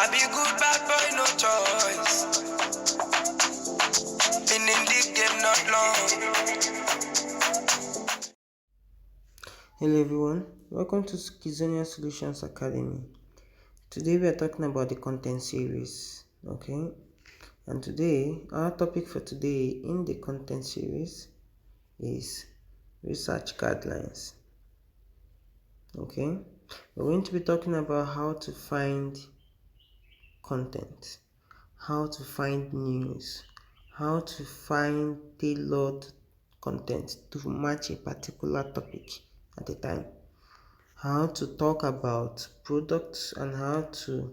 I be good bad boy, no choice. Been in the game not long. Hello everyone, welcome to Kizonia Solutions Academy. Today we are talking about the content series, okay? And today, our topic for today in the content series is research guidelines, okay? We're going to be talking about how to find content, how to find news, how to find tailored content to match a particular topic at a time, how to talk about products, and how to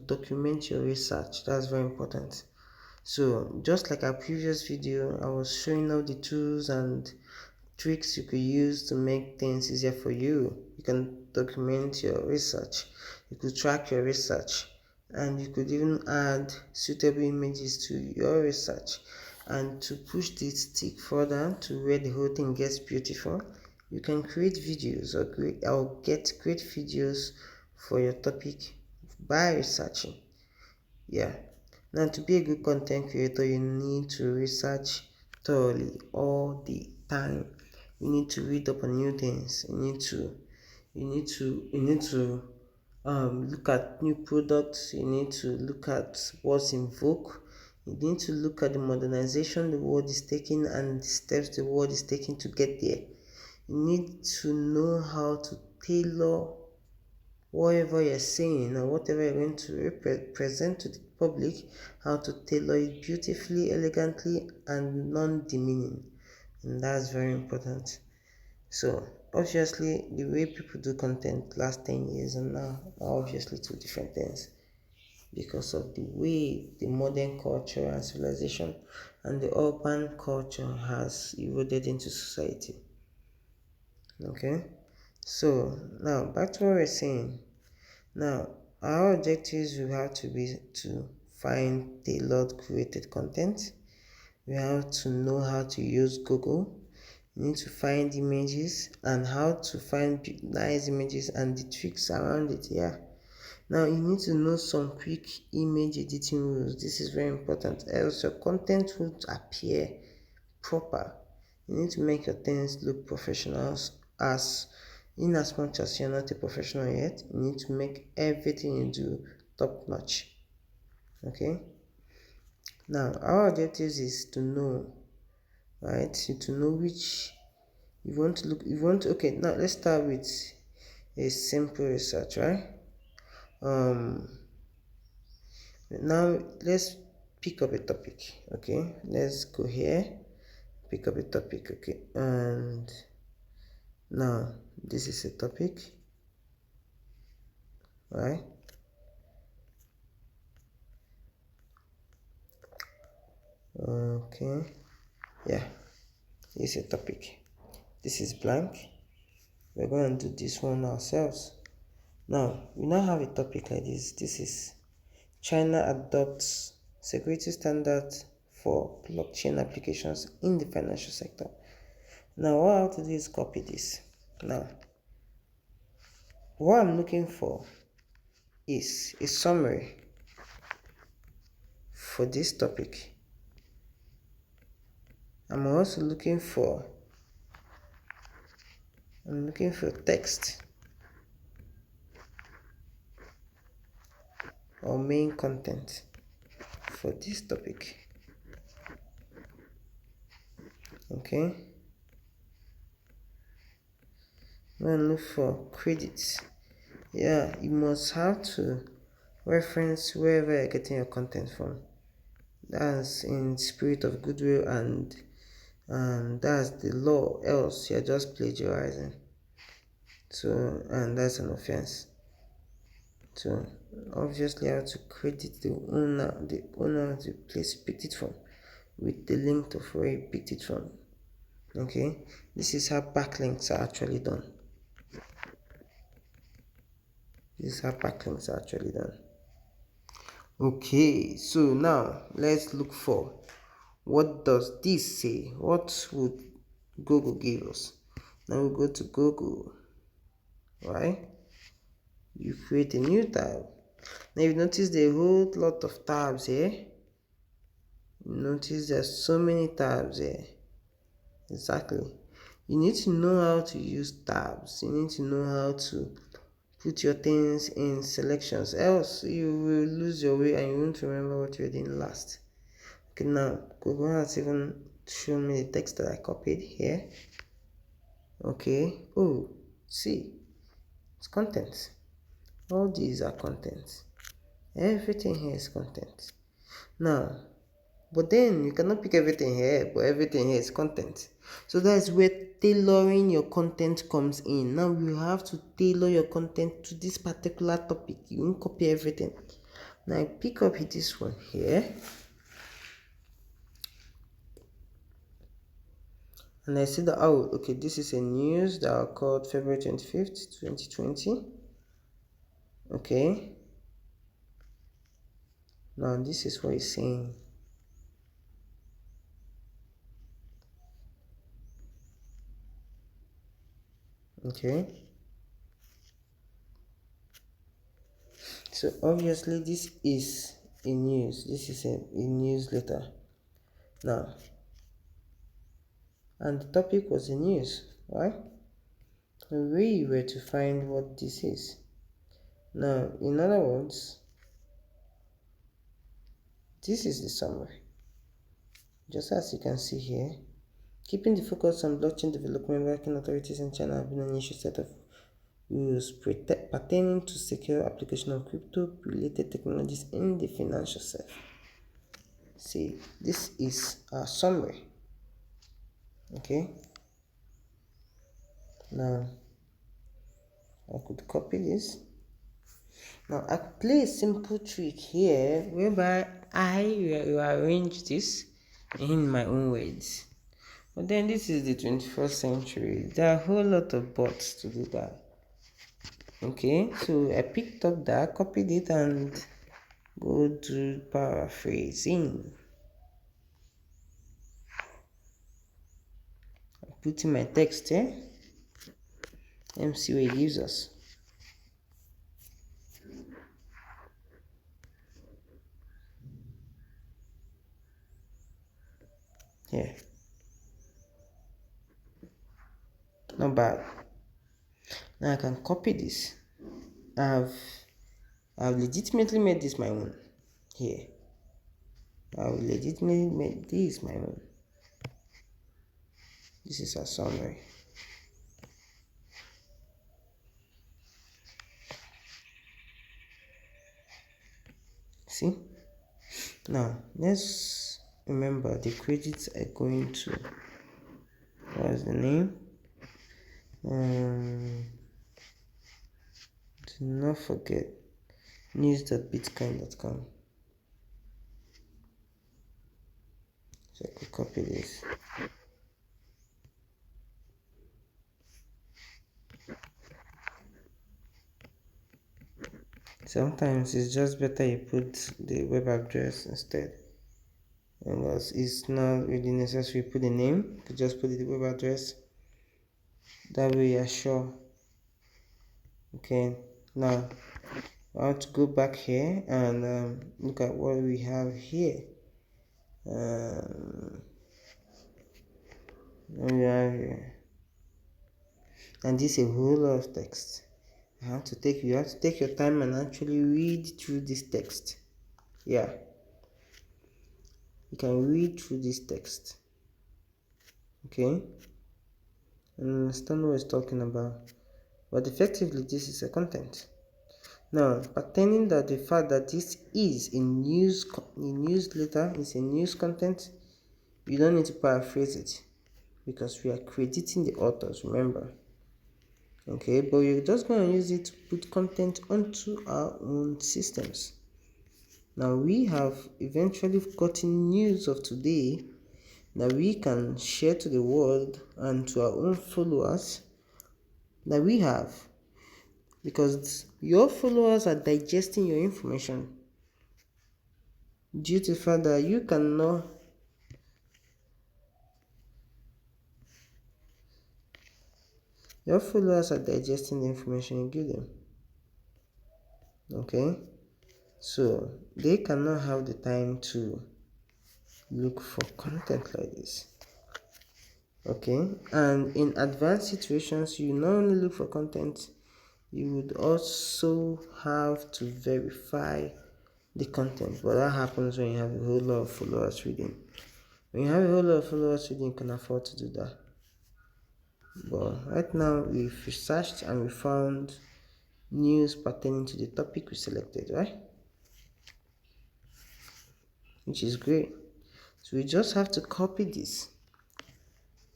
document your research. That's very important. So just like our previous video, I was showing all the tools and tricks you could use to make things easier for you. You can document your research, you could track your research, and you could even add suitable images to your research. And to push this stick further to where the whole thing gets beautiful, you can create videos or get great videos for your topic by researching. Yeah. Now, to be a good content creator, you need to research thoroughly all the time. You need to read up on new things. You need to look at new products. You need to look at what's in vogue. You need to look at the modernization the world is taking and the steps the world is taking to get there. You need to know how to tailor whatever you're saying or whatever you're going to present to the public, how to tailor it beautifully, elegantly, and non-demeaning. And that's very important. So obviously the way people do content last 10 years and now are obviously two different things, because of the way the modern culture and civilization and the urban culture has eroded into society. Okay, so now back to what we're saying. Now, our objectives will have to be to find tailored created content. We have to know how to use Google. You need to find images and how to find nice images and the tricks around it. Yeah. Now, you need to know some quick image editing rules. This is very important, else your content won't appear proper. You need to make your things look professional, as in as much as you're not a professional yet. You need to make everything you do top notch. Okay, now our objectives is to know, right? To know which you want to look, okay, now let's start with a simple research, right? Now let's pick up a topic. Okay, let's go here, pick up a topic. Okay, and now this is a topic, right? Okay, yeah, it's a topic. This is blank. We're going to do this one ourselves. Now we now have a topic like this. This is China adopts security standards for blockchain applications in the financial sector. Now what I have to do is copy this. Now what I'm looking for is a summary for this topic. I'm also looking for text or main content for this topic. Okay, then look for credits. Yeah, you must have to reference wherever you're getting your content from. That's in spirit of goodwill, and that's the law, else you're just plagiarizing. So, and that's an offense. So obviously I have to credit the owner of the place you picked it from with the link of where you picked it from. Okay, this is how backlinks are actually done. Okay, so now let's look for, what does this say? What would Google give us? Now we go to Google, right? you create a new tab. Now you notice there are a whole lot of tabs here. You notice there's so many tabs here. Exactly. You need to know how to use tabs. You need to know how to put your things in selections, else you will lose your way and you won't remember what you were doing last. Okay, now Google has even shown me the text that I copied here. Okay, oh, see, it's content. All these are content. Everything here is content. Now, but then you cannot pick everything here, but everything here is content. So that's where tailoring your content comes in. Now you have to tailor your content to this particular topic. You won't copy everything. Now I pick up this one here. And I see that, oh, okay, this is a news that occurred February 25th, 2020. Okay. Now this is what it's saying. Okay. So obviously this is a news. This is a newsletter. Now, and the topic was the news, right? We were to find what this is. Now, in other words, this is the summary. Just as you can see here, keeping the focus on blockchain development, working authorities in China have been an issue set of rules pertaining to secure application of crypto-related technologies in the financial sector. See, this is a summary. Okay. Now, I could copy this. Now, I could play a simple trick here whereby I rearrange this in my own words. But then this is the 21st century. There are a whole lot of bots to do that. Okay, so I picked up that, copied it, and go to paraphrasing. I put in my text here. Let me see what it gives us. Here. Not bad. Now I can copy this. I've legitimately made this my own. Here. I've legitimately made this my own. This is a summary. See? Now, let's remember the credits are going to, what's the name? Do not forget news.bitcoin.com. So I could copy this. Sometimes it's just better you put the web address instead. And it's not really necessary to put the name, you just put the web address. That way you're sure. Okay, now I want to go back here and look at what we have here. What we have here. And this is a whole lot of text. You have to take your time and actually read through this text. Yeah, you can read through this text. Okay, and understand what it's talking about. But effectively, this is a content. Now, pertaining that the fact that this is a newsletter, is a news content, you don't need to paraphrase it because we are crediting the authors, remember. Okay, but we're just going to use it to put content onto our own systems. Now, we have eventually gotten news of today that we can share to the world and to our own followers that we have, because your followers are digesting your information due to the fact that you cannot your followers are digesting the information you give them. Okay, so they cannot have the time to look for content like this. Okay, and in advanced situations, you not only look for content, you would also have to verify the content. But that happens when you have a whole lot of followers reading. When you have a whole lot of followers reading, you can afford to do that. But right now, we've researched and we found news pertaining to the topic we selected, right? Which is great. So we just have to copy this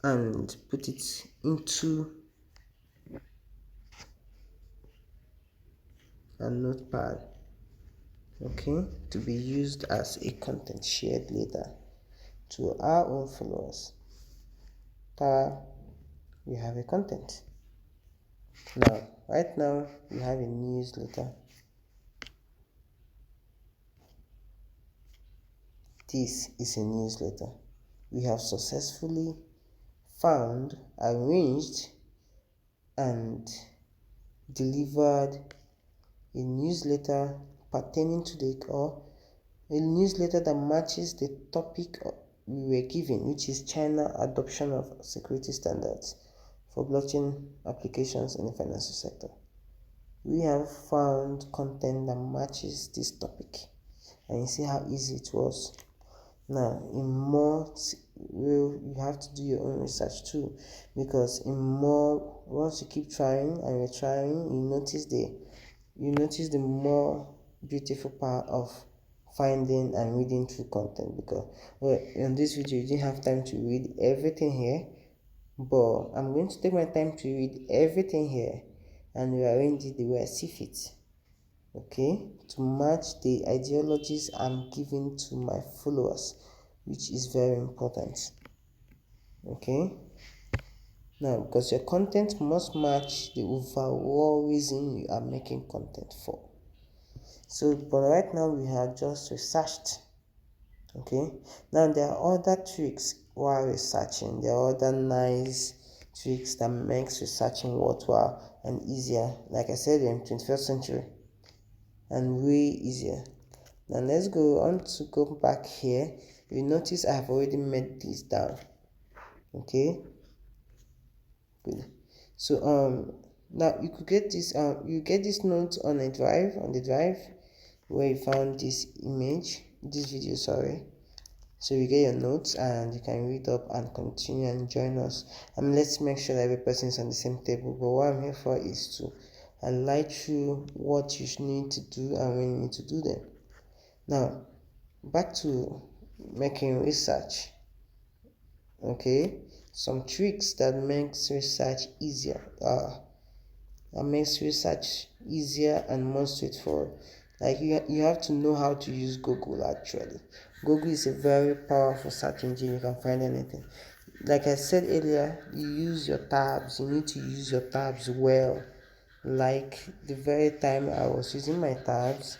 and put it into a notepad, okay, to be used as a content shared later to our own followers. We have a content. Now, right now, we have a newsletter. This is a newsletter. We have successfully found, arranged, and delivered a newsletter pertaining to a newsletter that matches the topic we were given, which is China adoption of security standards for blockchain applications in the financial sector. We have found content that matches this topic, and you see how easy it was. Now, in more, you have to do your own research too, because once you keep trying and you're trying, you notice the more beautiful part of finding and reading through content. Because in this video you didn't have time to read everything here, but I'm going to take my time to read everything here and rearrange it the way I see fit, okay, to match the ideologies I'm giving to my followers, which is very important. Okay, now, because your content must match the overall reason you are making content for. So, but right now we have just researched. Okay, now there are other tricks while researching. There are other nice tricks that makes researching worthwhile and easier. Like I said, in 21st century, and way easier. Now let's go on to go back here. You notice I have already made this down. Okay, good. So now you could get this you get this note on the drive where you found this video, sorry. So you get your notes and you can read up and continue and join us. Let's make sure that every person is on the same table. But what I'm here for is to highlight you what you need to do and when you need to do them. Now, back to making research. Okay, some tricks that makes research easier. That makes research easier and more straightforward. Like you have to know how to use Google. Actually, Google is a very powerful search engine. You can find anything. Like I said earlier, you use your tabs. You need to use your tabs well. Like the very time I was using my tabs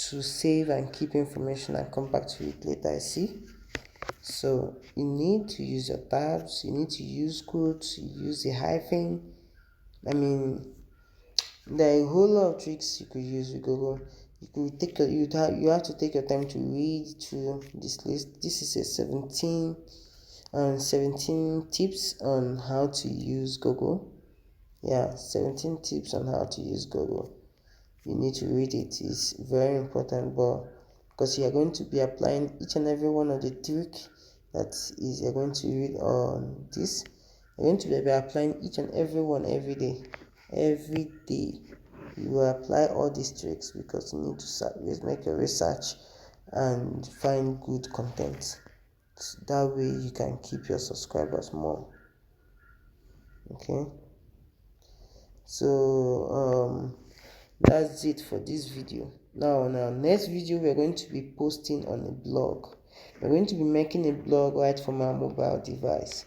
to save and keep information and come back to it later, I see. So you need to use your tabs, you need to use quotes, use a hyphen. There are a whole lot of tricks you could use with Google. You have to take your time to read through this list. This is a 17 tips on how to use Google. Yeah, 17 tips on how to use Google. You need to read it. It's very important, but because you are going to be applying each and every one of the tricks you're going to read on this, you're going to be applying each and every one every day. Every day you will apply all these tricks because you need to make your research and find good content. That way you can keep your subscribers more. Okay, so that's it for this video. Now on our next video, we're going to be posting on a blog. We're going to be making a blog right from our mobile device.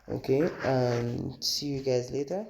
Okay, and see you guys later.